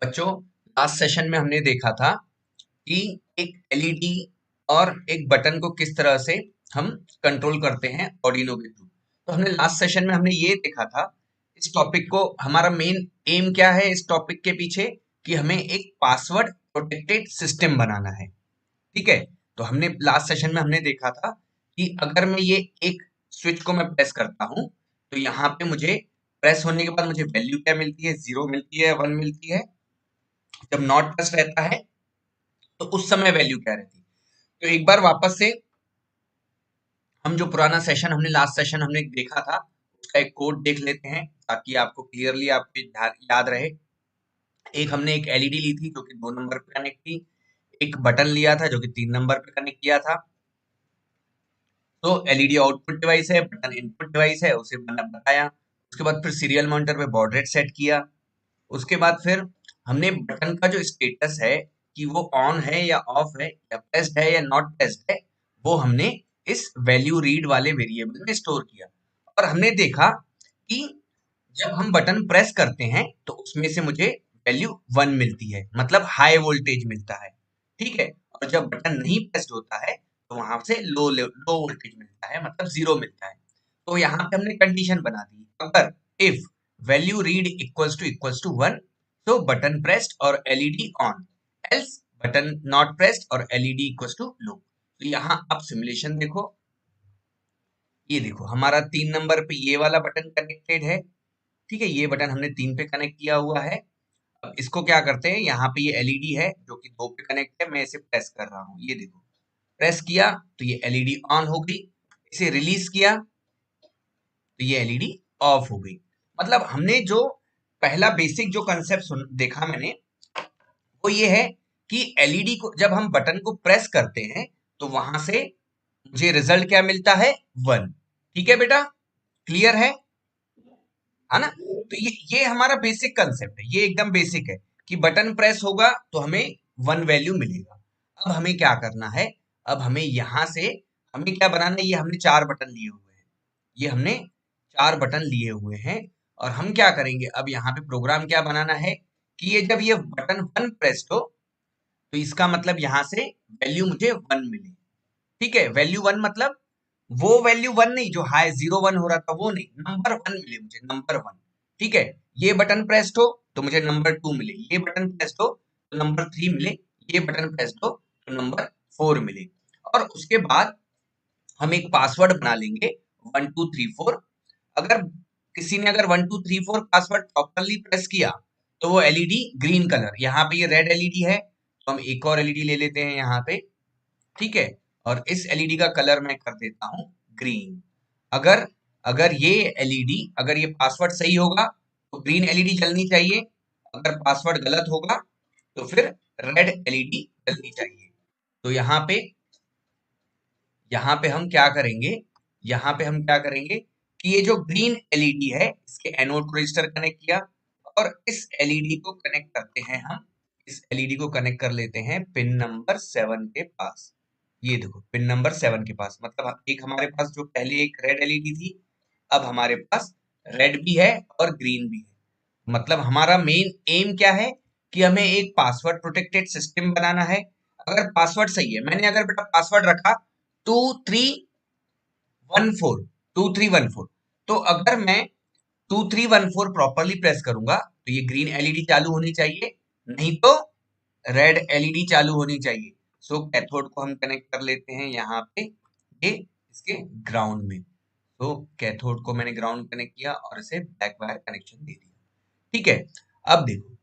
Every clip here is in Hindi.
बच्चों, लास्ट सेशन में हमने देखा था कि एक एलईडी और एक बटन को किस तरह से हम कंट्रोल करते हैं ऑर्डिनो के थ्रू। तो हमने लास्ट सेशन में हमने ये देखा था, इस टॉपिक को हमारा मेन एम क्या है इस टॉपिक के पीछे, कि हमें एक पासवर्ड प्रोटेक्टेड सिस्टम बनाना है। ठीक है, तो हमने लास्ट सेशन में हमने देखा था कि अगर मैं ये एक स्विच को मैं प्रेस करता हूं तो यहाँ पे मुझे प्रेस होने के बाद मुझे वैल्यू क्या मिलती है, 0 मिलती है, 1 मिलती है। जब नॉट प्रेस रहता है तो उस समय वैल्यू क्या रहती है। तो एक बार वापस से हम जो पुराना सेशन हमने लास्ट सेशन हमने देखा था उसका एक कोड देख लेते हैं ताकि आपको क्लियरली आपको याद रहे। एक हमने एक एलईडी ली थी जो कि 2 नंबर पे कनेक्ट थी, एक बटन लिया था जो कि 3 नंबर पे कनेक्ट किया था। तो एलईडी आउटपुट डिवाइस है, बटन इनपुट डिवाइस है, उसे मैंने बताया। उसके बाद फिर सीरियल मॉनिटर पे बॉड रेट सेट किया। उसके बाद फिर हमने बटन का जो स्टेटस है कि वो ऑन है या ऑफ है या प्रेस्ड है या नॉट प्रेस्ड है, वो हमने इस वैल्यू रीड वाले वेरिएबल में स्टोर किया। और हमने देखा कि जब हम बटन प्रेस करते हैं तो उसमें से मुझे वैल्यू 1 मिलती है, मतलब हाई वोल्टेज मिलता है। ठीक है, और जब बटन नहीं प्रेस्ड होता है तो वहां से लो वोल्टेज मिलता है, मतलब 0 मिलता है। तो यहाँ पे हमने कंडीशन बना दी, अगर if value read equals to 1 तो बटन प्रेस्ड और LED on, else button not pressed और एलईडी इक्वल्स टू लो। तो यहाँ आप सिमुलेशन देखो, ये देखो हमारा 3 नंबर पे ये वाला बटन कनेक्टेड है। ठीक है, ये बटन हमने 3 पे कनेक्ट किया हुआ है। अब इसको क्या करते हैं, यहाँ पे ये एलईडी है जो कि 2 पे कनेक्ट है, मैं इसे प्रेस कर रहा हूँ, ये देखो प्रेस किया तो ये एलईडी ऑन हो गई। इसे रिलीज किया तो ये एलईडी ऑफ हो गई। मतलब हमने जो पहला बेसिक जो कंसेप्ट देखा मैंने, वो ये है कि एलईडी को जब हम बटन को प्रेस करते हैं तो वहां से मुझे रिजल्ट क्या मिलता है, 1। ठीक है बेटा, क्लियर है ना। तो ये हमारा बेसिक कंसेप्ट है, ये एकदम बेसिक है कि बटन प्रेस होगा तो हमें 1 वैल्यू मिलेगा। अब हमें क्या करना है, अब हमें यहां से हमें क्या बनाना है, ये हमने 4 बटन लिए हुए हैं, ये हमने 4 बटन लिए हुए हैं। और हम क्या करेंगे, अब यहाँ पे प्रोग्राम क्या बनाना है कि ये जब ये बटन 1 प्रेस हो तो इसका मतलब यहाँ से वैल्यू मुझे 1 मिले। ठीक है, वैल्यू 1 मतलब वो वैल्यू 1 नहीं जो हाई 0 1 हो रहा था, वो नहीं, नंबर 1 मिले मुझे, नंबर 1। ठीक है, ये बटन प्रेस्ड हो तो मुझे नंबर 2 मिले, ये बटन प्रेस्ड हो तो नंबर 3 मिले, ये बटन प्रेस्ड हो तो नंबर 4 मिले। और उसके बाद हम एक पासवर्ड बना लेंगे 1234। अगर किसी ने अगर 1234 पासवर्ड प्रॉपरली प्रेस किया तो वो एलईडी ग्रीन कलर, यहाँ पे ये रेड एलईडी है तो हम एक और एलईडी ले लेते हैं यहाँ पे। ठीक है, और इस एलईडी का कलर मैं कर देता हूं ग्रीन। अगर अगर ये एलईडी, अगर ये पासवर्ड सही होगा तो ग्रीन एलईडी जलनी चाहिए, अगर पासवर्ड गलत होगा तो फिर रेड एलईडी जलनी चाहिए। तो यहाँ पे हम क्या करेंगे, यहाँ पे हम क्या करेंगे कि ये जो ग्रीन एलईडी है इसके एनोड को रजिस्टर कनेक्ट किया, और इस एलईडी को कनेक्ट करते हैं हम, इस एलईडी को कनेक्ट कर लेते हैं पिन नंबर 7 के पास। ये देखो पिन नंबर 7 के पास, मतलब एक हमारे पास जो पहले एक रेड एलईडी थी, अब हमारे पास रेड भी है और ग्रीन भी है। मतलब हमारा मेन एम क्या है कि हमें एक पासवर्ड प्रोटेक्टेड सिस्टम बनाना है। अगर पासवर्ड सही है, मैंने अगर बेटा पासवर्ड रखा 2314, 2314, तो अगर मैं 2314 प्रॉपरली प्रेस करूंगा तो ये ग्रीन एलईडी चालू होनी चाहिए, नहीं तो रेड एलईडी चालू होनी चाहिए। सो कैथोड को हम कनेक्ट कर लेते हैं यहाँ पे, ये इसके ग्राउंड में। तो कैथोड को मैंने ग्राउंड कनेक्ट किया और इसे ब्लैक वायर कनेक्शन दे दिया। ठीक है, अब देखो,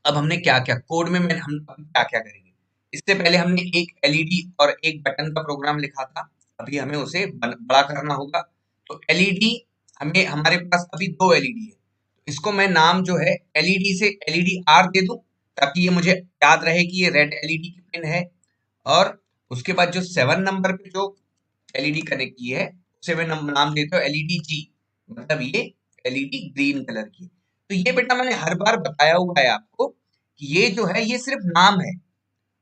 अब हमने क्या क्या कोड में हम क्या क्या करेंगे। इससे पहले हमने एक एलईडी और एक बटन का प्रोग्राम लिखा था, अभी हमें उसे बड़ा करना होगा। तो एलईडी, हमें हमारे पास अभी 2 एलईडी है, तो इसको मैं नाम जो है एलईडी से एलईडी आर दे दूं ताकि ये मुझे याद रहे कि ये रेड एलईडी की पिन है। और उसके बाद जो 7 नंबर पे जो एलईडी कनेक्ट की है उसे मैं नाम देता हूँ एलईडी जी, मतलब ये एलईडी ग्रीन कलर की। तो ये बेटा मैंने हर बार बताया हुआ है आपको कि ये जो है ये सिर्फ नाम है,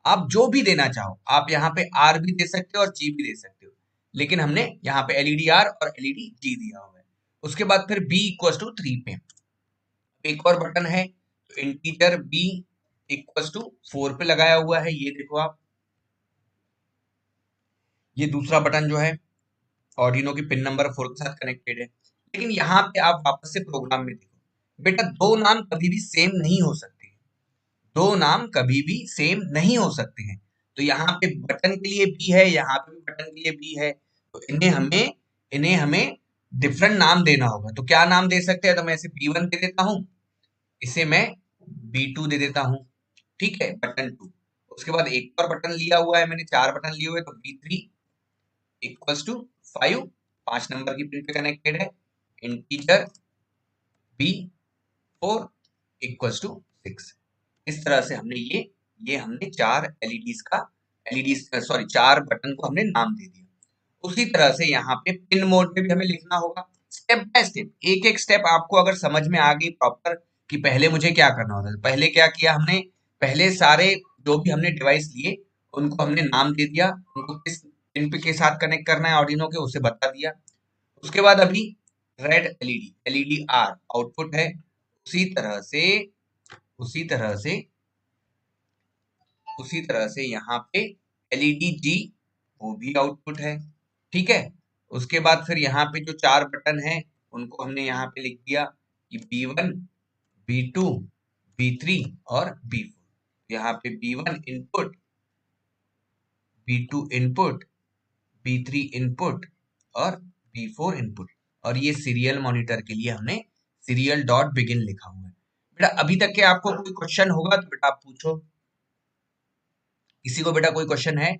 आप जो भी देना चाहो, आप यहाँ पे आर भी दे सकते हो और जी भी दे सकते हो, लेकिन हमने यहाँ पे एलईडी आर और एलईडी जी दिया हुआ है। उसके बाद फिर बी इक्वल टू 3 पे एक और बटन है, इंटीजर b इक्वल टू 4 पे लगाया हुआ है, ये देखो आप, ये दूसरा बटन जो है ऑर्डिनो की पिन नंबर 4 के साथ कनेक्टेड है। लेकिन यहाँ पे आप वापस से प्रोग्राम में देखो बेटा, दो नाम कभी भी सेम नहीं हो सकते, दो नाम कभी भी सेम नहीं हो सकते हैं। तो यहाँ पे बटन के लिए बी है, यहाँ पे भी बटन के लिए बी है, तो इन्हें हमें डिफरेंट नाम देना होगा। तो क्या नाम दे सकते हैं, तो मैं इसे B1 दे देता हूँ, इसे मैं B2 दे देता हूँ, ठीक है, बटन 2। उसके बाद एक और बटन लिया हुआ है मैंने, 4 बटन लिए हुए, तो B3 इक्वल्स टू 5, 5 नंबर की पिन पे कनेक्टेड है, इंटीजर B4 इक्वल्स टू 6। इस तरह से हमने ये हमने 4 एलईडीज सॉरी 4 बटन को हमने नाम दे दिया। उसी तरह से यहाँ पे पिन मोड में भी हमें लिखना होगा, स्टेप बाय स्टेप, एक एक स्टेप आपको अगर समझ में आ गई प्रॉपर कि पहले मुझे क्या करना होता है। पहले क्या किया हमने, पहले सारे जो भी हमने डिवाइस लिए उनको हमने नाम दे दिया, उनको किस पिन पे के साथ कनेक्ट करना है ऑर्डिनो के, उसे बता दिया। उसके बाद अभी रेड एलईडी आर आउटपुट है, उसी तरह से उसी तरह से उसी तरह से यहाँ पे एलईडी जी वो भी आउटपुट है, ठीक है। उसके बाद फिर यहाँ पे जो 4 बटन है उनको हमने यहाँ पे लिख दिया कि B1, B2, B3 और B4। यहाँ पे B1 input, B2 input, B3 input और B4 इनपुट। और ये सीरियल मॉनिटर के लिए हमने सीरियल डॉट बिगिन लिखा हुआ है। बेटा अभी तक के आपको कोई क्वेश्चन होगा तो बेटा आप पूछो, किसी को बेटा कोई क्वेश्चन है?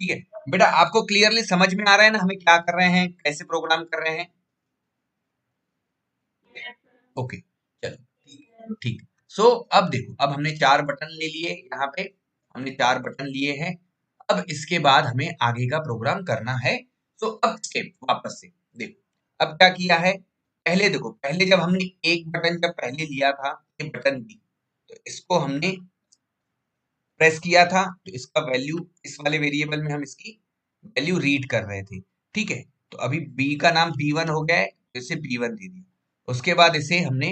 ठीक है बेटा, आपको क्लियरली समझ में आ रहा है ना हमें क्या कर रहे हैं, कैसे प्रोग्राम कर रहे हैं? ओके, चलो ठीक। सो अब देखो, अब हमने 4 बटन ले लिए, यहाँ पे हमने 4 बटन लिए हैं। अब इसके बाद हमें आगे का प्रोग्राम करना है। सो अब स्टेप वापस से देखो, अब क्या किया है, पहले देखो, पहले जब हमने एक बटन जब पहले लिया था, ये बटन बी, तो इसको हमने प्रेस किया था, तो इसका वैल्यू इस वाले वेरिएबल में हम इसकी वैल्यू रीड कर रहे थे, ठीक है। तो अभी बी का नाम B1 हो गया है, तो इसे B1 दे दिया। उसके बाद इसे हमने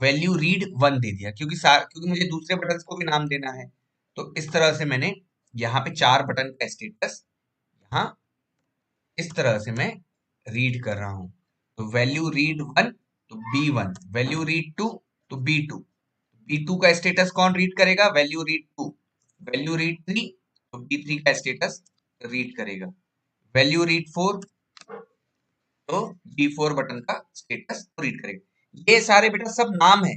वैल्यू रीड 1 दे दिया, क्योंकि मुझे दूसरे बटन को भी नाम देना है। तो इस तरह से मैंने यहाँ पे 4 बटन का स्टेटस यहाँ इस तरह से मैं रीड कर रहा हूँ। तो वैल्यू रीड 1 तो B1, वैल्यू रीड 2 तो B2, B2 का स्टेटस कौन रीड करेगा, वैल्यू रीड 2, वैल्यू रीड 3 तो B3 का स्टेटस रीड करेगा, वैल्यू रीड 4 तो B4 बटन का स्टेटस रीड करेगा। ये सारे बेटा सब नाम है,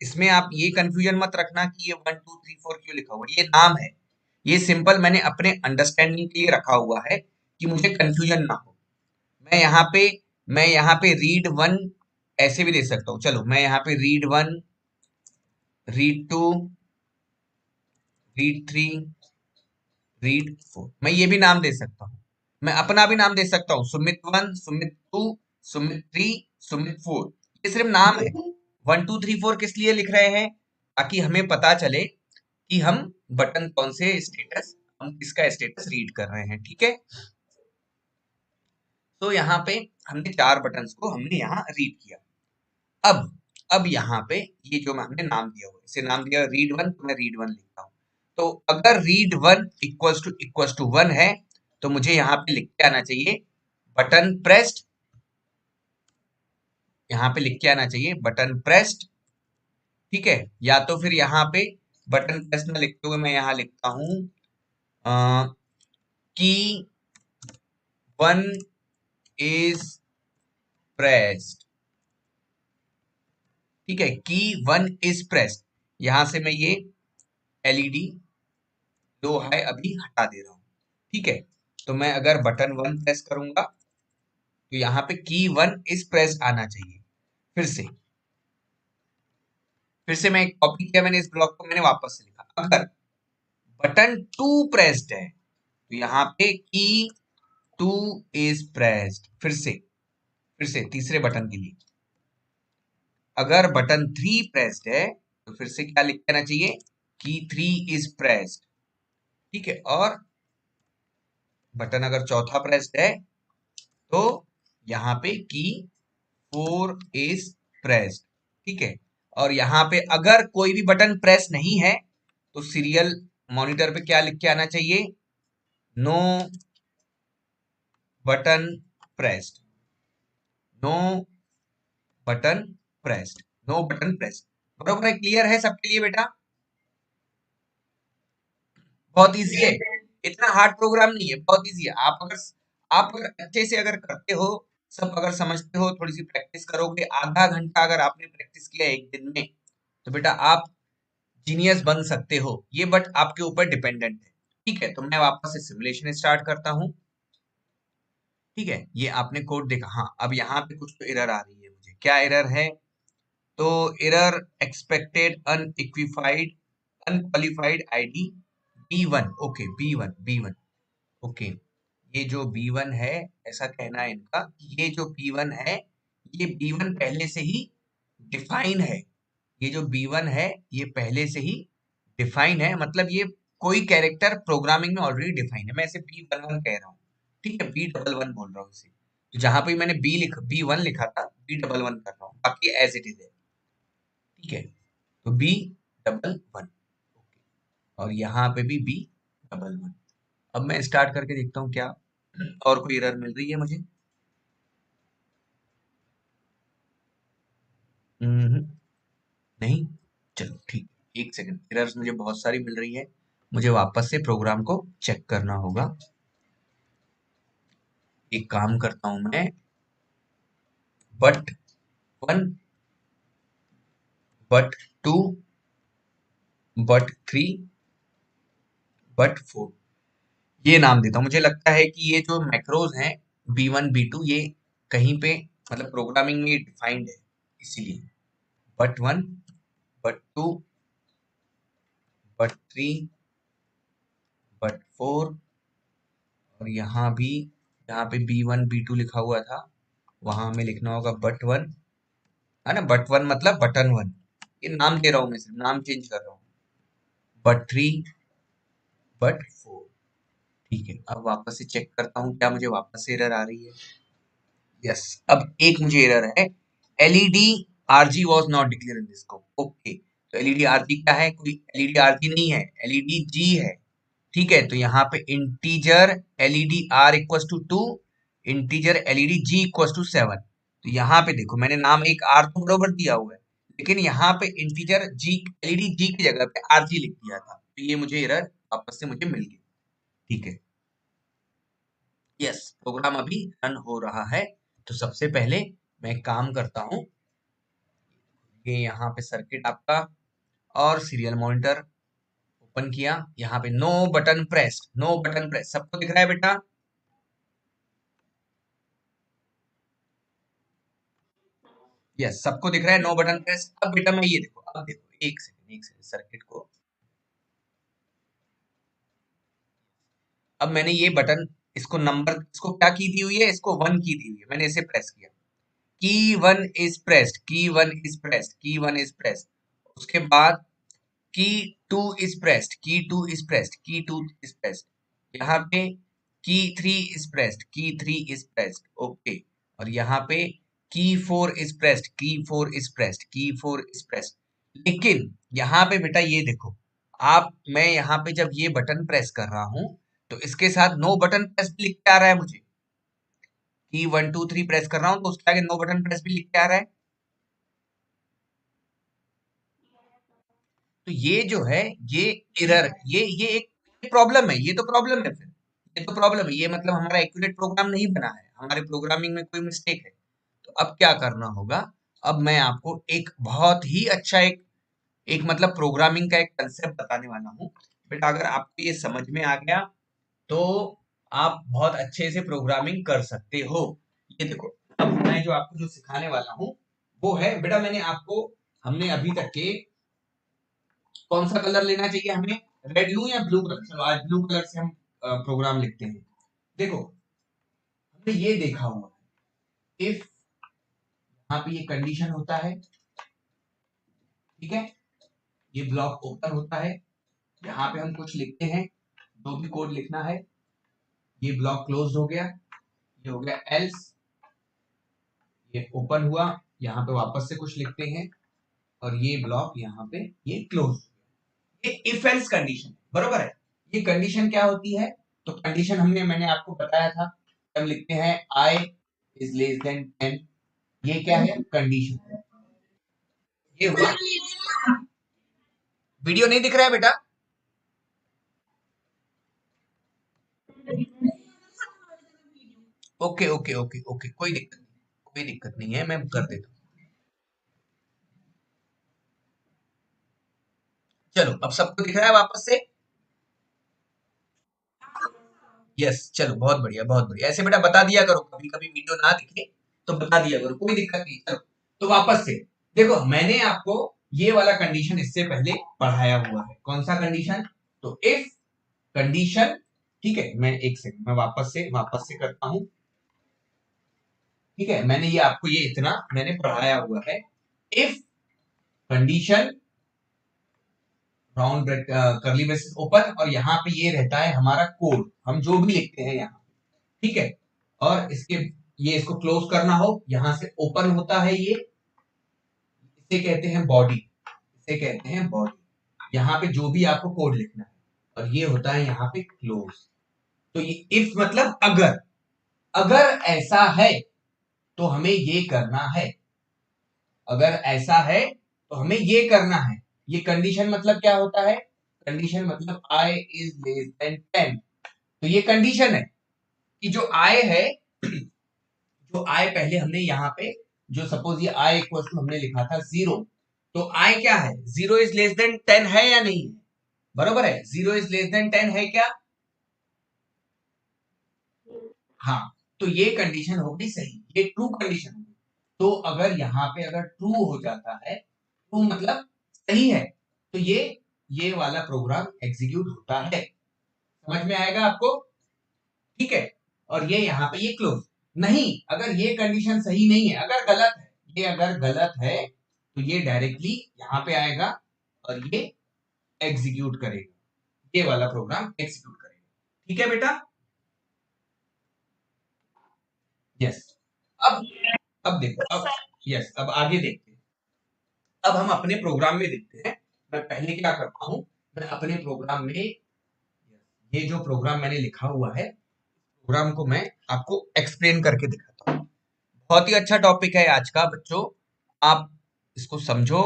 इसमें आप ये कंफ्यूजन मत रखना कि ये 1 2 3 4 क्यों लिखा हुआ है, ये नाम है। ये सिंपल मैंने अपने अंडरस्टैंडिंग के लिए रखा हुआ है कि मुझे कंफ्यूजन ना हो। मैं यहाँ पे मैं यहाँ पे रीड 1 ऐसे भी दे सकता हूँ, चलो मैं यहाँ पे रीड 1, रीड 2, रीड 3, रीड 4, मैं ये भी नाम दे सकता हूँ। मैं अपना भी नाम दे सकता हूँ, सुमित 1, सुमित 2, सुमित 3, सुमित 4। ये सिर्फ नाम है। 1 2 3 4 किस लिए लिख रहे हैं, ताकि हमें पता चले कि हम बटन कौन से स्टेटस, हम किसका स्टेटस रीड कर रहे हैं, ठीक है। तो यहाँ पे हमने 4 बटन्स को हमने यहाँ रीड किया। अब यहाँ पे ये जो हमने नाम दिया हुआ, इसे नाम दिया रीड 1, तो मैं रीड 1 लिखता हूँ। तो अगर रीड 1 इक्वल्स टू 1 है, तो मुझे यहाँ पे लिख के आना चाहिए बटन प्रेस्ड, यहाँ पे लिख के आना चाहिए बटन प्रेस्ड, ठीक है। या तो फिर यहाँ पे बटन प्रेस में लिखते हुए मैं यहाँ लिखता हूँ की 1 इज प्रेस्ड, ठीक है, की 1 इज प्रेस्ड। यहां से मैं ये एलईडी लो है अभी हटा दे रहा हूं, ठीक है। तो मैं अगर बटन 1 प्रेस करूंगा तो यहाँ पे की 1 इज प्रेस्ड आना चाहिए। फिर से मैं कॉपी किया मैंने इस ब्लॉक को, मैंने वापस से लिखा, अगर बटन 2 प्रेस्ड है तो यहाँ पे की 2 इज प्रेस्ड। फिर से तीसरे बटन के लिए, अगर बटन 3 प्रेस्ड है तो फिर से क्या लिख देना चाहिए, की 3 इज प्रेस्ड, ठीक है। और बटन अगर चौथा प्रेस्ड है तो यहाँ पे की 4 इज प्रेस्ड, ठीक है। और यहाँ पे अगर कोई भी बटन प्रेस नहीं है तो सीरियल मॉनिटर पे क्या लिख के आना चाहिए, no button pressed, no button pressed, no button pressed. बरोबर है, क्लियर है सबके लिए बेटा? बहुत इजी है, इतना हार्ड प्रोग्राम नहीं है, बहुत इजी है। आप अगर अच्छे से अगर करते हो, सब अगर समझते हो, थोड़ी सी प्रैक्टिस करोगे, आधा घंटा अगर आपने प्रैक्टिस किया एक दिन में, तो बेटा आप जीनियस बन सकते हो। ये बट आपके ऊपर डिपेंडेंट है, ठीक है। तो मैं वापस से सिमुलेशन स्टार्ट करता हूँ, ठीक है। ये आपने कोड देखा, हाँ। अब यहाँ पे कुछ तो एरर आ रही है मुझे, क्या एरर है? तो एरर एक्सपेक्टेड अनइक्विफाइड unqualified ID B1, okay B1 okay. ये जो B1 है, ऐसा कहना है इनका कि ये जो B1 है, ये B1 पहले से ही डिफाइन है। ये जो B1 है ये पहले से ही डिफाइन है, मतलब ये कोई कैरेक्टर प्रोग्रामिंग में ऑलरेडी डिफाइन है। मैं इसे B11 कह रहा हूँ, ठीक है, B11 बोल रहा हूँ इसे। तो जहां पे मैंने B1 लिखा था, B11 कर रहा हूँ, बाकी एज इट इज है, ठीक है। तो B11, ओके। और यहाँ पे भी B11। अब मैं स्टार्ट करके देखता हूँ क्या और कोई एरर मिल रही है मुझे। नहीं, चलो ठीक, एक सेकंड। एरर्स मुझे बहुत सारी मिल रही है, मुझे वापस से प्रोग्राम को चेक करना होगा। एक काम करता हूं मैं, बट 1, बट 2, बट 3, बट 4, ये नाम देता हूँ। मुझे लगता है कि ये जो मैक्रोज हैं B1 B2, ये कहीं पे मतलब प्रोग्रामिंग में डिफाइंड है, इसीलिए बट 1, बट 2, बट 3, बट 4, और यहाँ भी, यहाँ पे B1 B2 लिखा हुआ था, वहां हमें लिखना होगा बट 1, है ना। बट 1 मतलब बटन 1, ये नाम दे रहा हूँ मैं, सिर्फ नाम चेंज कर रहा हूँ। बट 3, बट 4, ठीक है। अब वापस से चेक करता हूँ क्या मुझे वापस से एरर आ रही है। यस, अब एक मुझे एरर है, LED RG was not declare in this scope, okay. तो एलईडी आरजी क्या है? कोई एलईडी आरजी नहीं है, एलईडी जी है, ठीक है। तो यहाँ पे integer LED R equal to 2, integer LED G equal to 7। तो यहाँ पे देखो, मैंने नाम एक आर तो बरोबर दिया हुआ है, लेकिन यहाँ पे इंटीजर जी, एलईडी जी की जगह पे आरजी लिख दिया था, तो ये मुझे एरर वापस से मुझे मिल गई, ठीक है। यस, प्रोग्राम अभी रन हो रहा है। तो सबसे पहले मैं एक काम करता हूँ, ये यहाँ पे सर्किट आपका और सीरियल मॉनिटर ओपन किया, यहाँ पे no button press, no button press सबको दिख रहा है बेटा? यस, सबको दिख रहा है नो बटन प्रेस। अब बेटा मैं ये देखो, अब देखो, एक सेकंड सर्किट को, अब मैंने ये बटन, इसको नंबर, इसको क्या की दी हुई है? इसको 1 की दी हुई है, मैंने इसे प्रेस किया, की 1 इज प्रेस्ड, की 1 इज प्रेस्ड, की 1 इज प्रेस्ड। उसके बाद की 2 इज प्रेस्ड, की 2 इज प्रेस्ड, की 2 इज प्रेस्ड। यहाँ पे की 3 इज प्रेस्ड, की 3 इज प्रेस्ड, ओके। और यहाँ पे की 4 इज प्रेस्ड, की 4 इज प्रेस्ड, की 4 इज प्रेस्ड। लेकिन यहाँ पे बेटा ये देखो, आप, मैं यहाँ पे जब ये बटन प्रेस कर रहा हूँ, तो इसके साथ नो बटन प्रेस भी लिख के आ रहा है मुझे। की 1 2 3 प्रेस कर रहा हूँ तो उसके आगे नो बटन प्रेस भी लिख के आ रहा है। तो ये जो है, ये एरर, ये एक प्रॉब्लम है, ये तो प्रॉब्लम है फिर, ये तो प्रॉब्लम है, ये मतलब हमारा एक्यूरेट प्रोग्राम नहीं बना है, हमारे प्रोग्रामिंग में कोई मिस्टेक है। तो अब क्या करना होगा? अब मैं आपको एक बहुत ही अच्छा एक एक मतलब प्रोग्रामिंग का एक कंसेप्ट बताने वाला हूँ। बेटा अगर आपको ये समझ में आ गया तो आप बहुत अच्छे से प्रोग्रामिंग कर सकते हो। ये देखो, अब मैं जो आपको जो सिखाने वाला हूँ वो है, बेटा मैंने आपको, हमने अभी तक के, कौन सा कलर लेना चाहिए हमें, रेड लूं या ब्लू कलर? चलो आज ब्लू कलर से हम प्रोग्राम लिखते हैं। देखो, हमने ये देखा हुआ है, इफ, यहाँ पे ये कंडीशन होता है, ठीक है, ये ब्लॉक ओपन होता है, यहाँ पे हम कुछ लिखते हैं, जो भी कोड लिखना है, ये ब्लॉक क्लोज हो गया, ये हो गया एल्स, ये ओपन हुआ, यहाँ पे वापस से कुछ लिखते हैं और ये ब्लॉक यहाँ पे ये क्लोज। ये इफ एल्स कंडीशन, बरोबर है। ये कंडीशन क्या होती है? तो कंडीशन मैंने आपको बताया था, हम लिखते हैं I इज लेस देन 10, ये क्या है? कंडीशन। ये हुआ। वीडियो नहीं दिख रहा है बेटा? ओके ओके ओके ओके, कोई दिक्कत नहीं, कोई दिक्कत नहीं है, मैं कर देता हूँ। चलो अब सबको दिख रहा है वापस से? यस, चलो बहुत बढ़िया बहुत बढ़िया। ऐसे बेटा बता दिया करो, कभी कभी वीडियो ना दिखे तो बता दिया करो, कोई दिक्कत नहीं। चलो तो वापस से देखो, मैंने आपको ये वाला कंडीशन इससे पहले पढ़ाया हुआ है। कौन सा कंडीशन? तो इफ कंडीशन, ठीक है। मैं एक सेकंड, मैं वापस से करता हूं, ठीक है। मैंने ये आपको ये इतना मैंने पढ़ाया हुआ है। इफ कंडीशन राउंड ब्रैकेट करली ब्रेसेस ओपन, और यहाँ पे ये रहता है हमारा कोड, हम जो भी लिखते हैं यहाँ, ठीक है। और ये इसको क्लोज करना हो, यहां से ओपन होता है ये, इसे कहते हैं बॉडी, इसे कहते हैं बॉडी। यहाँ पे जो भी आपको कोड लिखना है, और ये होता है यहाँ पे क्लोज। तो ये इफ मतलब अगर, अगर ऐसा है तो हमें ये करना है, अगर ऐसा है तो हमें ये करना है। ये कंडीशन मतलब क्या होता है? कंडीशन मतलब I इज लेस देन 10। तो ये कंडीशन है कि जो I है, जो I पहले हमने यहाँ पे, जो सपोज ये I इक्वल टू हमने लिखा था 0, तो I क्या है? 0 इज लेस देन 10 है या नहीं है? बरोबर है, 0 इज लेस देन 10 है क्या? हाँ, तो ये कंडीशन होगी सही, ये ट्रू कंडीशन होगी। तो अगर यहाँ पे अगर ट्रू हो जाता है, ट्रू मतलब सही है, तो ये वाला प्रोग्राम एग्जीक्यूट होता है। समझ में आएगा आपको? ठीक है। और ये यहाँ पे ये क्लोज। नहीं, अगर ये कंडीशन सही नहीं है, अगर गलत है, ये अगर गलत है तो ये डायरेक्टली यहाँ पे आएगा और ये एग्जीक्यूट करेगा, ये वाला प्रोग्राम एग्जीक्यूट करेगा। ठीक है बेटा? यस। अब अब देखो, अब यस, अब आगे देखते हैं। अब हम अपने प्रोग्राम में देखते हैं। मैं पहले क्या करता हूं, मैं अपने प्रोग्राम में ये जो प्रोग्राम मैंने लिखा हुआ है, प्रोग्राम को मैं आपको एक्सप्लेन करके दिखाता हूँ। बहुत ही अच्छा टॉपिक है आज का बच्चों, आप इसको समझो।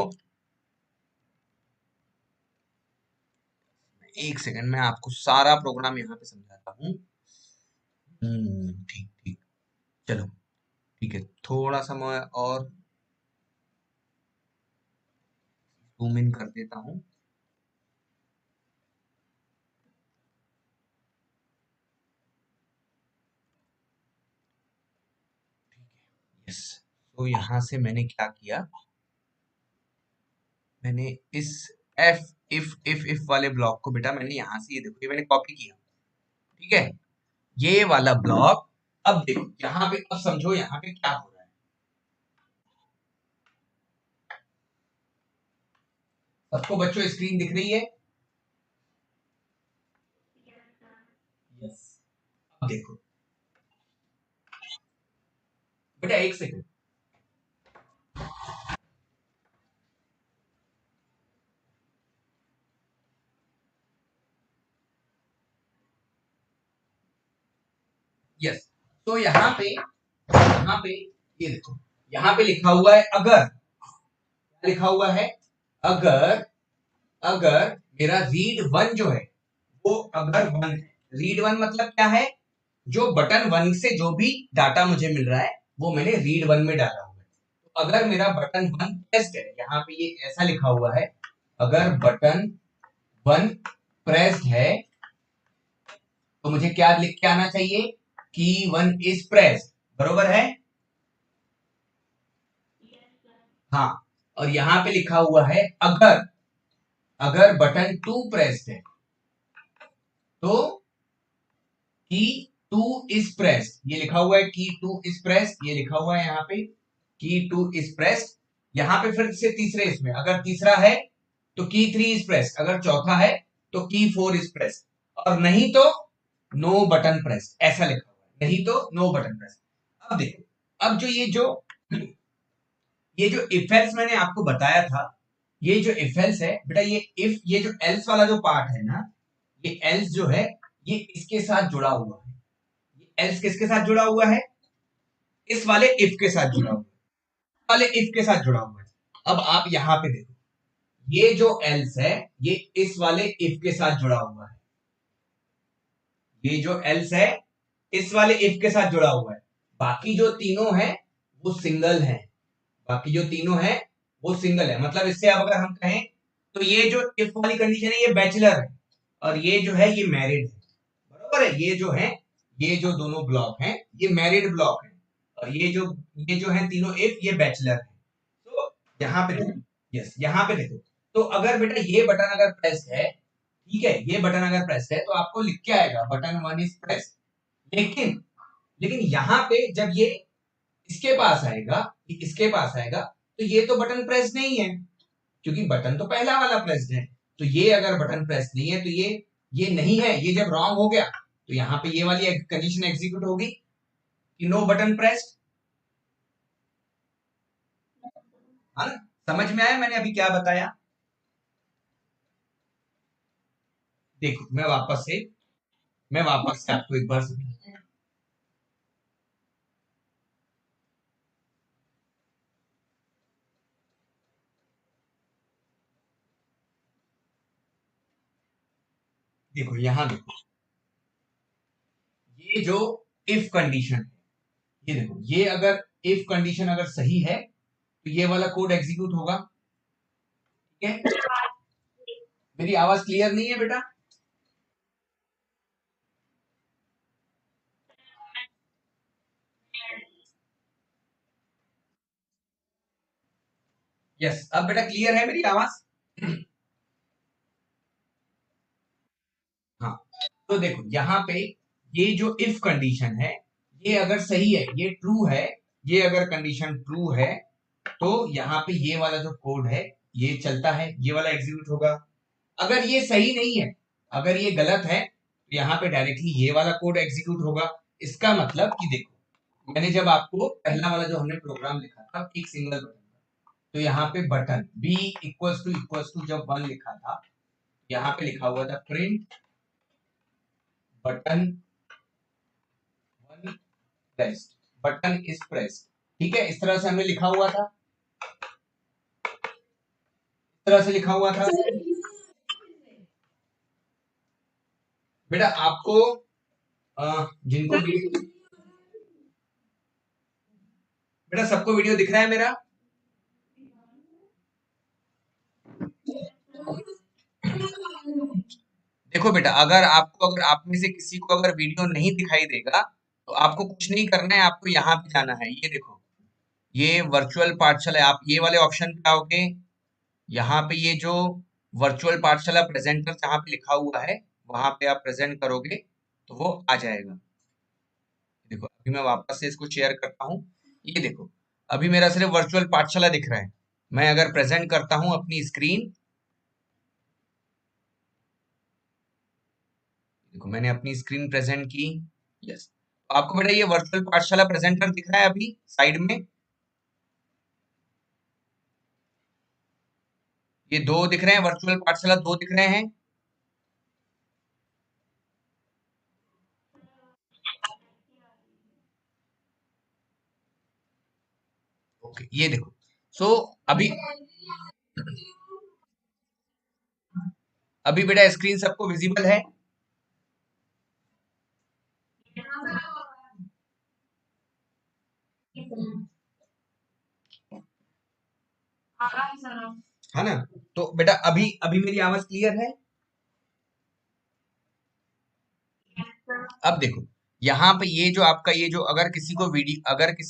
एक सेकंड में आपको सारा प्रोग्राम यहाँ पे समझाता हूँ। ठीक ठीक, चलो ठीक है। थोड़ा सा मैं और जूम इन कर देता हूँ। यस, तो यहाँ से मैंने क्या किया, मैंने इस एफ इफ वाले ब्लॉक को बेटा मैंने यहाँ से, ये देखो ये मैंने कॉपी किया, ठीक है। ये वाला ब्लॉक, अब देखो यहाँ पे, अब समझो यहाँ पे क्या हो रहा है। सबको बच्चों स्क्रीन दिख रही है? यस। अब देखो बेटा, एक सेकंड। यस, तो यहाँ पे ये देखो, यहाँ पे लिखा हुआ है अगर, क्या लिखा हुआ है? अगर, अगर मेरा रीड वन जो है वो अगर वन है, रीड वन मतलब क्या है? जो बटन वन से जो भी डाटा मुझे मिल रहा है वो मैंने रीड वन में डाला हुआ है। तो अगर मेरा बटन वन प्रेस्ड है, यहाँ पे ये ऐसा लिखा हुआ है, अगर बटन वन प्रेस्ड है तो मुझे क्या लिख के आना चाहिए? की वन इज प्रेस्ड, बरोबर है? हाँ। और यहाँ पे लिखा हुआ है अगर, अगर बटन टू प्रेस्ड है तो की टू इज प्रेस्ड, ये लिखा हुआ है की टू इज प्रेस्ड, ये लिखा हुआ है यहाँ पे की टू इज प्रेस्ड। यहाँ पे फिर से तीसरे इसमें अगर तीसरा है तो की थ्री इज प्रेस्ड, अगर चौथा है तो की फोर इज प्रेस्ड, और नहीं तो नो बटन प्रेस्ड, ऐसा लिखा हुआ है, नहीं तो नो बटन प्रेस्ड। अब देखो, अब जो ये जो ये जो इफ एल्स मैंने आपको बताया था, ये जो इफ एल्स है बेटा, ये जो एल्स वाला जो पार्ट है ना, ये एल्स जो है ये इसके साथ जुड़ा हुआ है। ये एल्स किसके साथ जुड़ा हुआ है? इस वाले इफ के साथ जुड़ा हुआ है, वाले इफ के साथ जुड़ा हुआ है। अब आप यहां पे देखो, ये जो एल्स है ये इस वाले इफ के साथ जुड़ा हुआ है। ये जो एल्स है इस वाले इफ के साथ जुड़ा हुआ है। बाकी जो तीनों है वो सिंगल है। बाकी जो तीनों है वो सिंगल है। मतलब इससे अब अगर हम कहें तो ये जो इफ वाली कंडीशन है ये बैचलर है, और ये जो है ये मैरिड है। बरोबर है? ये जो है, ये जो दोनों ब्लॉक हैं ये मैरिड ब्लॉक है, और ये जो है तीनों इफ ये बैचलर है। तो यहाँ पे देखो, यस यहाँ पे देखो, तो अगर बेटा ये बटन अगर प्रेस है, ठीक है, ये बटन अगर प्रेस है तो आपको लिख के आएगा बटन 1 इज प्रेस। लेकिन लेकिन यहाँ पे जब ये इसके पास आएगा, इसके पास आएगा, तो ये तो बटन प्रेस नहीं है, क्योंकि बटन तो पहला वाला प्रेस्ड है। तो ये अगर बटन प्रेस नहीं है तो ये नहीं है। ये जब रॉन्ग हो गया तो यहाँ पे ये वाली कंडीशन एग्जीक्यूट होगी कि नो बटन प्रेस्ड। है ना? समझ में आया मैंने अभी क्या बताया? देखो मैं वापस से आपको एक बार समझाता हूं। देखो यहां देखो, ये जो इफ कंडीशन है, ये देखो, ये अगर इफ कंडीशन अगर सही है तो ये वाला कोड एग्जीक्यूट होगा। ठीक है? मेरी आवाज क्लियर नहीं है बेटा? यस, अब बेटा क्लियर है मेरी आवाज? हाँ, तो देखो यहाँ पे ये जो इफ कंडीशन है ये अगर सही है, ये ट्रू है, ये अगर कंडीशन ट्रू है तो यहाँ पे ये वाला जो कोड है ये चलता है, ये वाला एग्जीक्यूट होगा। अगर ये सही नहीं है, अगर ये गलत है तो यहाँ पे डायरेक्टली ये वाला कोड एग्जीक्यूट होगा। इसका मतलब कि देखो, मैंने जब आपको पहला वाला जो हमने प्रोग्राम लिखा था एक सिंगल बटन का, तो यहाँ पे बटन b इक्वल्स टू जब 1 लिखा था, यहाँ पे लिखा हुआ था print button 1 pressed, button is pressed. ठीक है, इस तरह से हमने लिखा हुआ था, इस तरह से लिखा हुआ था। बेटा आपको जिनको वीडियो, बेटा सबको वीडियो दिख रहा है मेरा? देखो बेटा, अगर आप में से किसी को अगर वीडियो नहीं दिखाई देगा तो आपको कुछ नहीं करना है, आपको यहाँ पे जाना है। ये देखो, ये वर्चुअल पाठशाला है, आप ये वाले ऑप्शन पे आओगे, यहाँ पे ये जो वर्चुअल पाठशाला प्रेजेंटर जहाँ पे लिखा हुआ है वहां पे आप प्रेजेंट करोगे तो वो आ जाएगा। देखो अभी मैं वापस से इसको शेयर करता हूँ। ये देखो, अभी मेरा सिर्फ वर्चुअल पाठशाला दिख रहा है। मैं अगर प्रेजेंट करता हूँ अपनी स्क्रीन, देखो मैंने अपनी स्क्रीन प्रेजेंट की। यस, आपको बेटा ये वर्चुअल पाठशाला प्रेजेंटर दिख रहा है अभी साइड में? ये दो दिख रहे हैं, वर्चुअल पाठशाला दो दिख रहे हैं। ओके, ये देखो। सो अभी अभी बेटा स्क्रीन सबको विजिबल है? है ना? तो बेटा अभी अभी मेरी आवाज क्लियर है? अब देखो, यहाँ पे ये जो आपका ये जो अगर किसी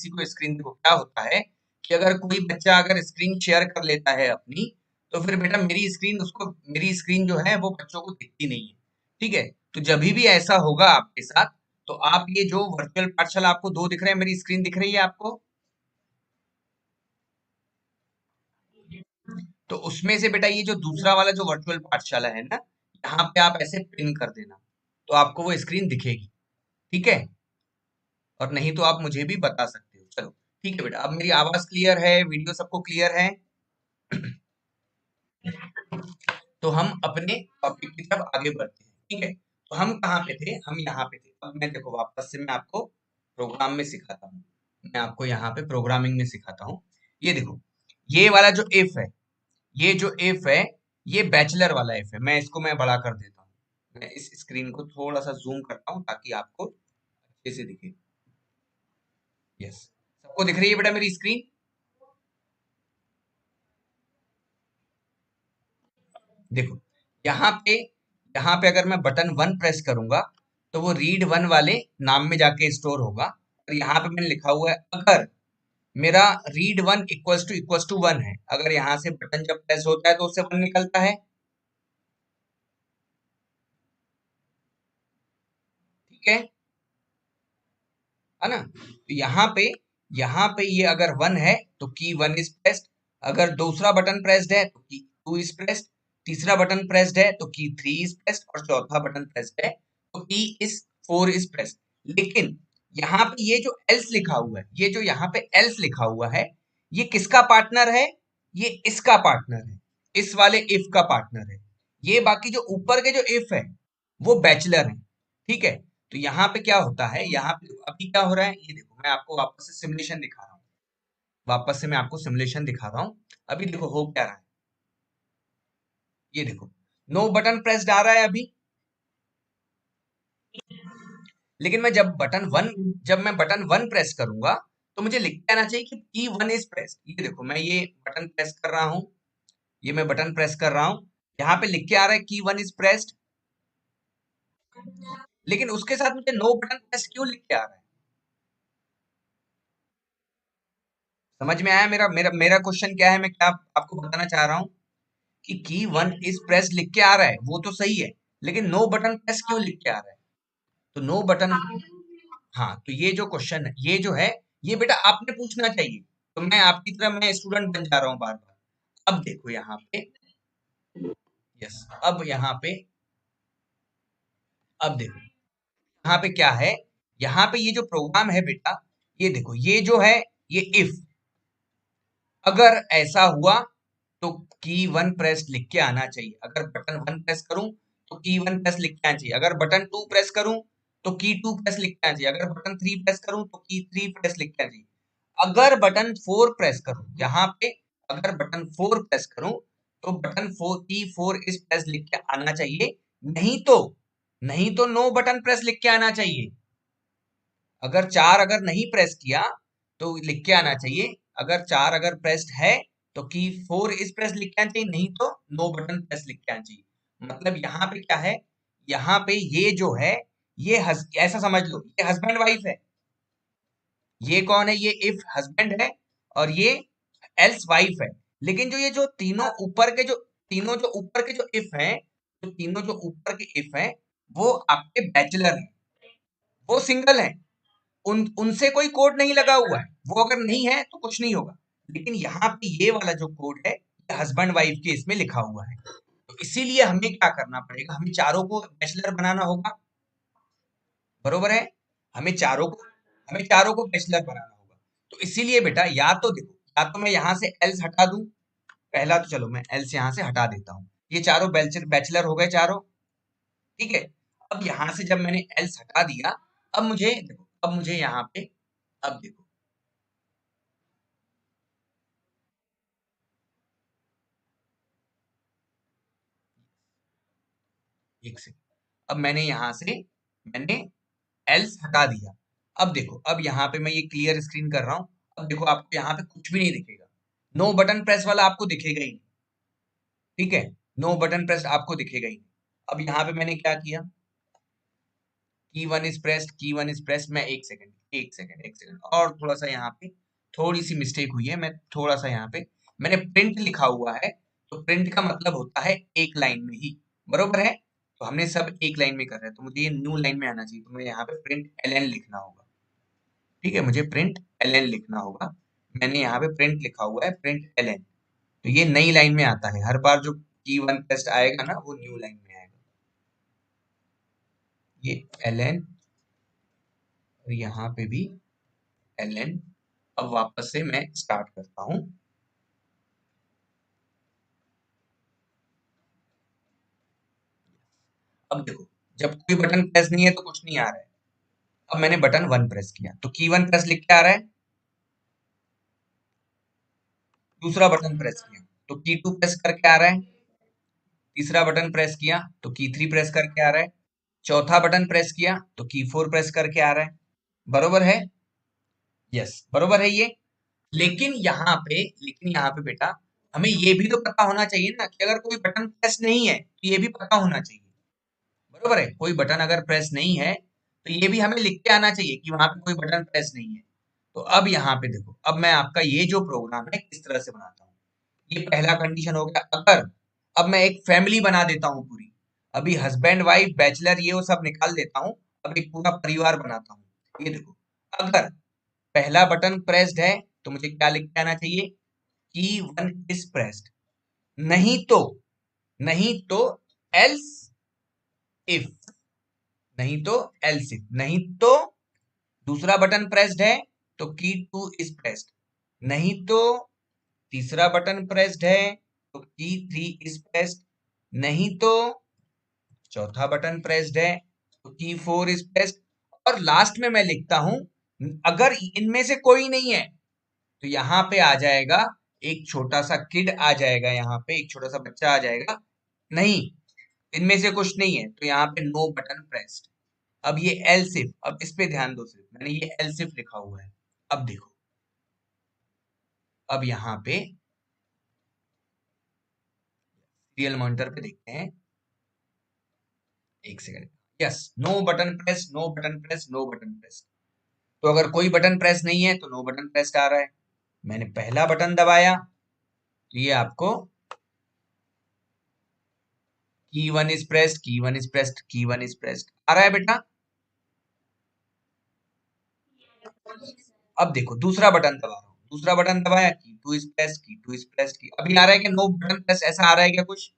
को स्क्रीन, देखो क्या होता है कि अगर कोई बच्चा अगर स्क्रीन शेयर कर लेता है अपनी, तो फिर बेटा मेरी स्क्रीन जो है वो बच्चों को दिखती नहीं है। ठीक है? तो जब भी ऐसा होगा आपके साथ, तो आप ये जो वर्चुअल पाठशाला आपको दो दिख रहे हैं, मेरी स्क्रीन दिख रही है आपको? तो उसमें से बेटा ये जो दूसरा वाला जो वर्चुअल पाठशाला है ना, यहाँ पे आप ऐसे पिन कर देना, तो आपको वो स्क्रीन दिखेगी। ठीक है? और नहीं तो आप मुझे भी बता सकते हो। चलो, ठीक है बेटा, अब मेरी आवाज क्लियर है, वीडियो सबको क्लियर है? तो हम अपने टॉपिक की तरफ आगे बढ़ते हैं। ठीक है, तो हम कहाँ पे थे? हम यहाँ पे थे। अब मैं देखो वापस से मैं आपको प्रोग्राम में सिखाता हूँ, मैं आपको यहाँ पे प्रोग्रामिंग में सिखाता हूँ। ये देखो, ये वाला जो इफ है, ये जो इफ है, ये बैचलर वाला इफ है। मैं इसको मैं बड़ा कर देता हूँ, मैं इस स्क्रीन को थोड़ा सा जूम करता हूँ ताकि आपको अच्छे से दिखे। यस, सबको दिख रही है बेटा मेरी स्क्रीन? देखो, यहाँ पे अगर मैं बटन वन प्रेस करूंगा तो वो रीड वन वाले नाम में जाके स्टोर होगा। और यहाँ पे मैंने लिखा हुआ है अगर मेरा read one equals to one है, अगर यहाँ से बटन जब प्रेस होता है तो उससे वन निकलता है, है ना? तो यहाँ पे ये अगर वन है तो की वन इज प्रेस्ड, अगर दूसरा बटन प्रेस्ड है तो की टू इज प्रेस्ड, तीसरा बटन प्रेस्ड है तो की थ्री इज प्रेस्ड, और चौथा बटन प्रेस्ड है तो की इज फोर इज प्रेस्ड। लेकिन यहाँ पे ये जो एल्स लिखा हुआ है, ये जो यहाँ पे एल्स लिखा हुआ है, ये किसका पार्टनर है? ये इसका पार्टनर है, इस वाले इफ का पार्टनर है। ये बाकी जो ऊपर के जो इफ है वो बैचलर है। ठीक है, तो यहाँ पे क्या होता है, यहाँ पे अभी क्या हो रहा है ये देखो, मैं आपको वापस से सिमुलेशन दिखा रहा हूँ, वापस से मैं आपको सिमुलेशन दिखा रहा हूँ। अभी देखो हो क्या रहा है, ये देखो, नो बटन प्रेस्ड आ रहा है अभी। लेकिन मैं जब मैं बटन वन प्रेस करूंगा तो मुझे लिख के आना चाहिए कि की वन इज प्रेस्ड। ये देखो, मैं ये बटन प्रेस कर रहा हूँ, ये मैं बटन प्रेस कर रहा हूँ, यहाँ पे लिख के आ रहा है की वन इज प्रेस्ड। लेकिन उसके साथ मुझे नो बटन प्रेस क्यों लिख के आ रहा है? समझ में आया मेरा मेरा मेरा क्वेश्चन क्या है, मैं क्या आपको बताना चाह रहा हूँ कि की वन इज प्रेस लिख के आ रहा है, वो तो सही है, लेकिन नो बटन प्रेस क्यों लिख के आ रहा है? तो नो बटन, हाँ, तो ये जो क्वेश्चन है, ये जो है, ये बेटा आपने पूछना चाहिए। तो मैं आपकी तरह मैं स्टूडेंट बन जा रहा हूँ बार बार। अब देखो यहाँ पे, यस, अब यहाँ पे, अब देखो यहाँ पे क्या है, यहाँ पे ये जो प्रोग्राम है बेटा, ये देखो, ये जो है, ये इफ अगर ऐसा हुआ तो की वन प्रेस लिख के आना चाहिए। अगर बटन वन प्रेस करूं तो की वन प्रेस लिख के आना चाहिए, अगर बटन टू प्रेस करूं तो की टू प्रेस लिख के आना चाहिए, अगर बटन थ्री प्रेस करूं तो की थ्री प्रेस लिख के आना चाहिए, अगर बटन फोर प्रेस करूं यहाँ पे, अगर बटन फोर प्रेस करूं तो बटन फोर की फोर इस प्रेस लिख के आना चाहिए। नहीं तो नो बटन प्रेस लिख के आना चाहिए। अगर चार अगर नहीं प्रेस किया तो लिख के आना चाहिए, अगर चार अगर प्रेस्ड है तो की फोर इस प्रेस लिख के आना चाहिए, नहीं तो नो बटन प्रेस लिख के आना चाहिए। मतलब यहाँ पे क्या है, यहाँ पे ये जो है, ये ऐसा समझ लो ये हस्बैंड वाइफ है। ये कौन है? ये इफ हस्बैंड है और ये एल्स वाइफ है। लेकिन जो ये जो तीनों जो ऊपर के जो इफ हैं, जो तीनों जो ऊपर के इफ हैं, वो आपके बैचलर हैं, वो सिंगल हैं, उनसे कोई कोड नहीं लगा हुआ है, वो अगर नहीं है तो कुछ नहीं होगा। लेकिन यहाँ पे ये वाला जो कोड है, ये हस्बैंड वाइफ के इसमें लिखा हुआ है। तो इसीलिए हमें क्या करना पड़ेगा, हमें चारों को बैचलर बनाना होगा, बरोबर है? हमें चारों को हमें चारों को बैचलर बनाना होगा। तो इसीलिए बेटा, या तो देखो, या तो मैं यहाँ से एल्स हटा दूं, पहला तो चलो मैं एल्स यहाँ से हटा देता हूँ, ये चारों बैचलर बैचलर हो गए चारों। ठीक है, अब यहाँ से जब मैंने एल्स हटा दिया, अब मुझे देखो, अब मुझे यहाँ पे, अब देखो, एक सेकंड, अब मैंने यहाँ से मैंने एल्स हटा दिया। अब देखो, अब यहाँ पे मैं ये क्लियर स्क्रीन कर रहा हूँ, अब देखो आपको यहाँ पे कुछ भी नहीं दिखेगा, नो बटन प्रेस वाला आपको दिखेगा ही नहीं। ठीक है, नो बटन प्रेस आपको दिखेगा ही नहीं। अब यहाँ पे मैंने क्या किया, की वन इज प्रेस्ड, की वन इज प्रेस्ड, मैं एक सेकंड और थोड़ा सा यहाँ पे थोड़ी सी मिस्टेक हुई है, मैं थोड़ा सा यहाँ पे मैंने प्रिंट लिखा हुआ है, तो प्रिंट का मतलब होता है एक लाइन में ही, बरोबर है? तो हमने सब एक लाइन में कर रहे हैं, तो मुझे ये न्यू लाइन में आना चाहिए, तो मुझे यहाँ पे प्रिंट एल लिखना होगा। ठीक है, मुझे प्रिंट एल लिखना होगा। मैंने यहाँ पे प्रिंट लिखा हुआ है, प्रिंट एल, तो ये नई लाइन में आता है, हर बार जो की वन टेस्ट आएगा ना वो न्यू लाइन में आएगा। ये एल और यहाँ पे भी एल। अब वापस से मैं स्टार्ट करता हूं। अब देखो, जब कोई बटन प्रेस नहीं है तो कुछ नहीं आ रहा है। अब मैंने बटन 1 प्रेस किया तो की 1 प्रेस लिख के आ रहा है। दूसरा बटन प्रेस किया तो की 2 प्रेस करके आ रहा है। तीसरा बटन प्रेस किया तो की 3 प्रेस करके आ रहा है। चौथा बटन प्रेस किया तो की 4 प्रेस करके आ रहा है। बरोबर है? यस, बरोबर है ये। लेकिन यहाँ पे बेटा, हमें ये भी तो पता होना चाहिए ना कि अगर कोई बटन प्रेस नहीं है तो ये भी पता होना चाहिए। बरोबर है? कोई बटन अगर प्रेस नहीं है तो ये भी हमें लिख के आना चाहिए कि वहां पे कोई बटन प्रेस नहीं है। तो अब यहाँ पे देखो, अब मैं आपका ये जो प्रोग्राम है किस तरह से बनाता हूँ। ये पहला कंडीशन हो गया। अगर अब मैं एक फैमिली बना देता हूँ पूरी, अभी हस्बैंड वाइफ बैचलर ये वो सब निकाल देता हूँ, अब एक पूरा परिवार बनाता हूँ। ये देखो, अगर पहला बटन प्रेस्ड है तो मुझे क्या लिख के आना चाहिए? की 1 इज प्रेस्ड। नहीं तो एल्स इफ, नहीं तो एल्स इफ, नहीं तो दूसरा बटन प्रेस्ड है तो की 2 इज प्रेस्ड। नहीं तो तीसरा बटन प्रेस्ड है तो की 3 इज प्रेस्ड। नहीं तो चौथा बटन प्रेस्ड है तो की 4 इज प्रेस्ड। और लास्ट में मैं लिखता हूं, अगर इनमें से कोई नहीं है तो यहाँ पे आ जाएगा एक छोटा सा किड आ जाएगा, यहाँ पे एक छोटा सा बच्चा आ जाएगा। नहीं, इनमें से कुछ नहीं है तो यहाँ पे नो बटन प्रेस्ड। अब ये एल्सिफ, अब इस पे ध्यान दो, सिर्फ मैंने ये एल्सिफ लिखा हुआ है। अब देखो, अब यहाँ पे रियल मॉनिटर पे देखते हैं। एक second. Yes, no button press, no button press, no button press. तो अगर कोई बटन प्रेस नहीं है तो नो बटन प्रेस आ रहा है। मैंने पहला बटन दबाया तो ये आपको की 1 इज प्रेस्ड, की 1 इज प्रेस्ड, की 1 इज प्रेस्ड आ रहा है बेटा। अब देखो, दूसरा बटन दबा रहा हूँ, दूसरा बटन दबाया, की 2 इज प्रेस्ड, की 2 इज प्रेस्ड, की अभी आ रहा है कि नो बटन प्रेस, ऐसा आ रहा है क्या कुछ?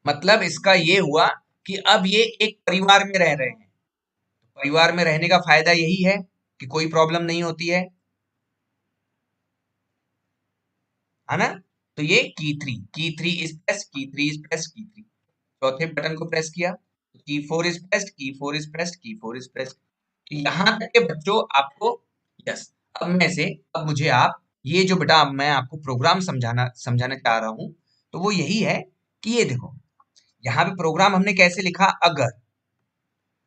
मतलब इसका ये हुआ कि अब ये एक परिवार में रह रहे हैं। परिवार में रहने का फायदा यही है कि कोई प्रॉब्लम नहीं होती है ना? तो ये की थ्री इज प्रेस, की थ्री इज प्रेस, की थ्री। चौथे बटन को प्रेस किया तो की 4 इज प्रेस्ड, की 4 इज प्रेस्ड, की 4 इज प्रेस्ड। तो यहाँ तक के बच्चों आपको, यस। अब मैं से, अब मुझे आप ये जो बेटा अब मैं आपको प्रोग्राम समझाना समझाना चाह रहा हूँ, तो वो यही है कि ये देखो, यहाँ पे प्रोग्राम हमने कैसे लिखा। अगर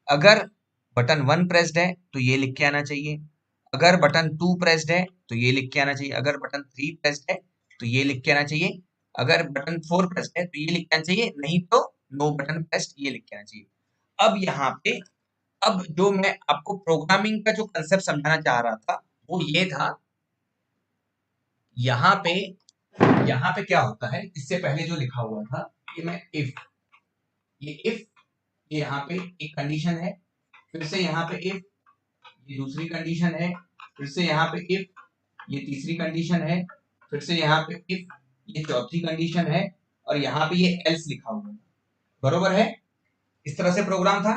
अगर बटन 1 प्रेस्ड है तो ये लिख के आना चाहिए। अगर बटन 2 प्रेस्ड है तो ये लिख के आना चाहिए। अगर बटन 3 प्रेस्ड है तो ये लिख के आना चाहिए। अगर बटन 4 प्रेस्ड है तो ये लिख के आना चाहिए। नहीं तो नो बटन प्रेस्ड, ये लिख के आना चाहिए। अब यहाँ पे, अब जो मैं आपको प्रोग्रामिंग का जो कंसेप्ट समझाना चाह रहा था वो ये था। यहाँ पे यहाँ पे क्या होता है, इससे पहले जो लिखा हुआ था, ये मैं इफ, ये यहाँ पे एक कंडीशन है, फिर से यहाँ पे इफ, ये दूसरी कंडीशन है, फिर से यहाँ पे इफ, ये तीसरी कंडीशन है, फिर से यहाँ पे इफ, ये चौथी कंडीशन है, और यहाँ पे ये एल्स लिखा हुआ है। बरोबर है? इस तरह से प्रोग्राम था,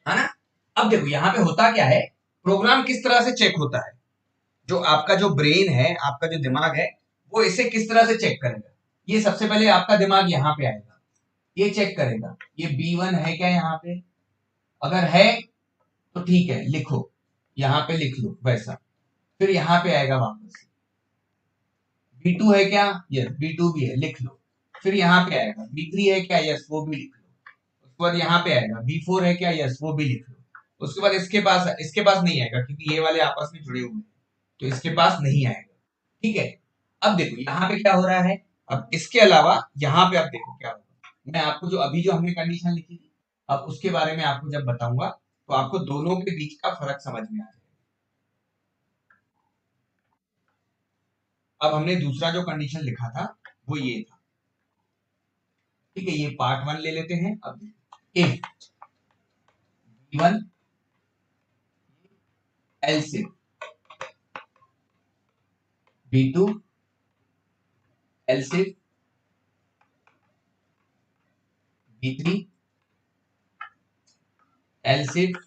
है ना? अब देखो यहाँ पे होता क्या है, प्रोग्राम किस तरह से चेक होता है। जो आपका जो ब्रेन है, आपका जो दिमाग है, वो इसे किस तरह से चेक करेगा। ये सबसे पहले आपका दिमाग यहाँ पे आएगा, ये चेक करेगा ये B1 है क्या यहाँ पे। अगर है तो ठीक है, लिखो, यहाँ पे लिख लो वैसा। फिर यहाँ पे आएगा वापस, B2 है क्या? यस, B2 भी है, लिख लो। फिर यहाँ पे आएगा B3 है क्या? यस, वो भी लिख लो। उसके बाद यहाँ पे आएगा B4 है क्या? यस, वो भी लिख लो। उसके बाद इसके पास नहीं आएगा क्योंकि ये वाले आपस में जुड़े हुए हैं, तो इसके पास नहीं आएगा। ठीक है? अब देखो यहाँ पे क्या हो रहा है। अब इसके अलावा यहाँ पे आप देखो क्या होगा। मैं आपको जो अभी जो हमने कंडीशन लिखी थी, अब उसके बारे में आपको जब बताऊंगा तो आपको दोनों के बीच का फर्क समझ में आ जाएगा। अब हमने दूसरा जो कंडीशन लिखा था वो ये था। ठीक है, ये पार्ट 1 ले लेते हैं। अब if B1 else if B2 else if B3 else if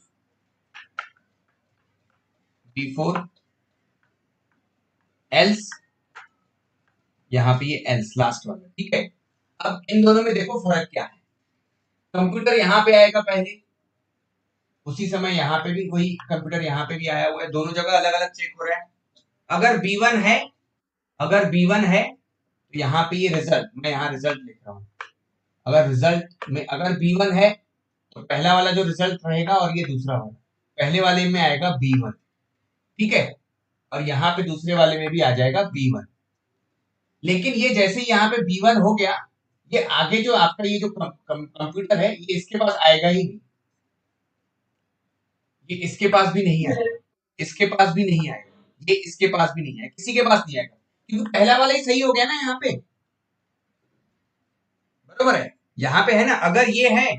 B4 else, यहाँ पे ये एल्स लास्ट वाला, ठीक है। अब इन दोनों में देखो फर्क क्या है, कंप्यूटर यहाँ पे आएगा पहले, उसी समय यहाँ पे भी वही कंप्यूटर यहाँ पे भी आया हुआ है, दोनों जगह अलग अलग चेक हो रहा है। अगर B1 है, अगर B1 है तो यहाँ पे ये रिजल्ट, मैं यहाँ रिजल्ट लिख रहा हूँ, अगर रिजल्ट में अगर B1 है तो पहला वाला जो रिजल्ट रहेगा और ये दूसरा वाला, पहले वाले में आएगा B1, ठीक है, और यहाँ पे दूसरे वाले में भी आ जाएगा B1। लेकिन ये जैसे ही यहाँ पे B1 हो गया, ये आगे जो आपका ये जो कंप्यूटर है ये इसके पास आएगा ही नहीं, ये इसके पास भी नहीं आएगा, इसके पास भी नहीं आएगा, ये इसके पास भी नहीं आएगा, किसी के पास नहीं आएगा, क्योंकि पहला वाला ही सही हो गया ना यहाँ पे, बरोबर है, यहाँ पे है ना, अगर ये है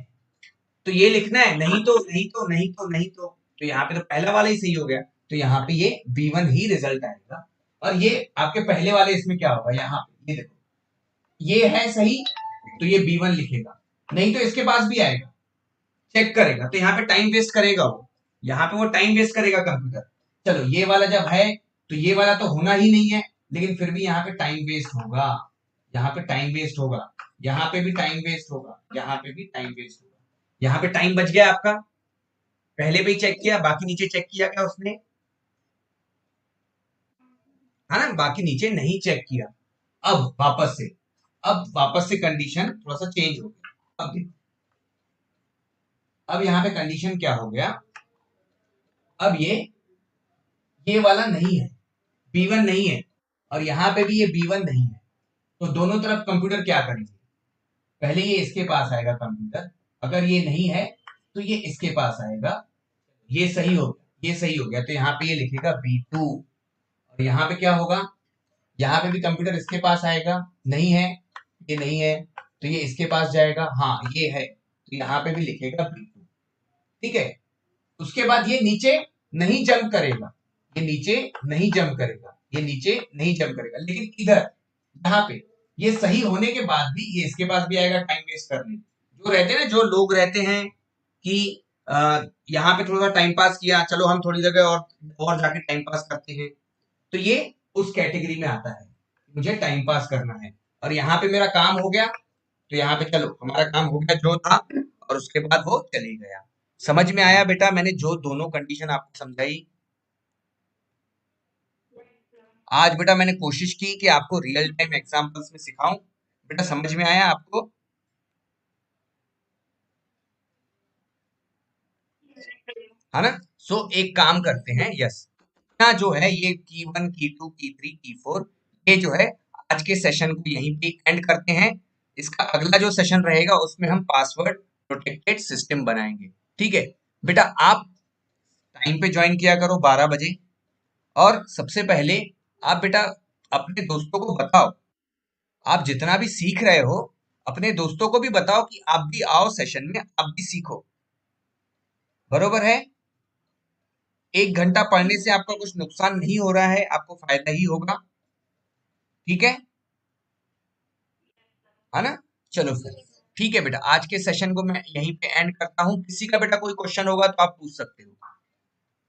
तो ये लिखना है, नहीं तो नहीं तो नहीं तो नहीं तो यहाँ पे तो पहला वाला ही सही हो गया, तो यहाँ पे ये B1 ही रिजल्ट आएगा। और ये आपके पहले वाले इसमें क्या होगा, यहाँ पे ये देखो, ये है सही तो ये B1 लिखेगा, नहीं तो इसके पास भी आएगा, चेक करेगा, तो यहाँ पे टाइम वेस्ट करेगा वो, यहाँ पे वो टाइम वेस्ट करेगा कंप्यूटर। चलो ये वाला जब है तो ये वाला तो होना ही नहीं है, लेकिन फिर भी यहाँ पे टाइम वेस्ट होगा, यहाँ पे टाइम वेस्ट होगा, यहाँ पे भी टाइम वेस्ट होगा, यहाँ पे भी टाइम वेस्ट होगा, यहाँ पे टाइम बच गया आपका, पहले भी चेक किया, बाकी नीचे चेक किया क्या उसने, है ना, बाकी नीचे नहीं चेक किया। अब वापस से कंडीशन थोड़ा सा चेंज हो गया, अब देखो, अब यहाँ पे कंडीशन क्या हो गया, अब ये वाला नहीं है, B1 नहीं है, और यहाँ पे भी ये B1 नहीं है, तो दोनों तरफ कंप्यूटर क्या करेंगे, पहले ये इसके पास आएगा कंप्यूटर, अगर ये नहीं है तो ये इसके पास आएगा, ये सही हो गया, ये सही हो गया, तो यहाँ पे ये लिखेगा B2, और यहाँ पे क्या होगा, यहाँ पे भी कंप्यूटर इसके पास आएगा, नहीं है, ये नहीं है, तो ये इसके पास जाएगा, हाँ ये है, तो यहाँ पे भी लिखेगा B2, ठीक है। उसके बाद ये नीचे नहीं जंप करेगा, ये नीचे नहीं जंप करेगा, ये नीचे नहीं जंप करेगा, लेकिन इधर यहाँ पे ये सही होने के बाद भी ये इसके पास भी आएगा टाइम वेस्ट करने, जो रहते हैं ना, जो लोग रहते हैं कि यहाँ पे थोड़ा सा टाइम पास किया, चलो हम थोड़ी जगह और जाके टाइम पास करते हैं, तो ये उस कैटेगरी में आता है, मुझे टाइम पास करना है, और यहाँ पे मेरा काम हो गया, तो यहाँ पे चलो हमारा काम हो गया जो था, और उसके बाद वो चले गया। समझ में आया बेटा, मैंने जो दोनों कंडीशन आपको समझाई, आज बेटा मैंने कोशिश की कि आपको रियल टाइम एग्जांपल्स में सिखाऊं, बेटा समझ में आया आपको? है ना, सो एक काम करते हैं, यस, ना जो है ये की 1 की 2 की 3 की 4, ये जो है आज के सेशन को यहीं पे एंड करते हैं, इसका अगला जो सेशन रहेगा उसमें हम पासवर्ड प्रोटेक्टेड सिस्टम बनाएंगे, ठीक है बेटा। आप टाइम पे ज्वाइन किया करो 12 बजे, और सबसे पहले आप बेटा अपने दोस्तों को बताओ, आप जितना भी सीख रहे हो अपने दोस्तों को भी बताओ कि आप भी आओ सेशन में, आप भी सीखो, बरोबर है। 1 घंटा पढ़ने से आपका कुछ नुकसान नहीं हो रहा है, आपको फायदा ही होगा, ठीक है ना। चलो फिर ठीक है बेटा, आज के सेशन को मैं यहीं पे एंड करता हूँ, किसी का बेटा कोई क्वेश्चन होगा तो आप पूछ सकते हो।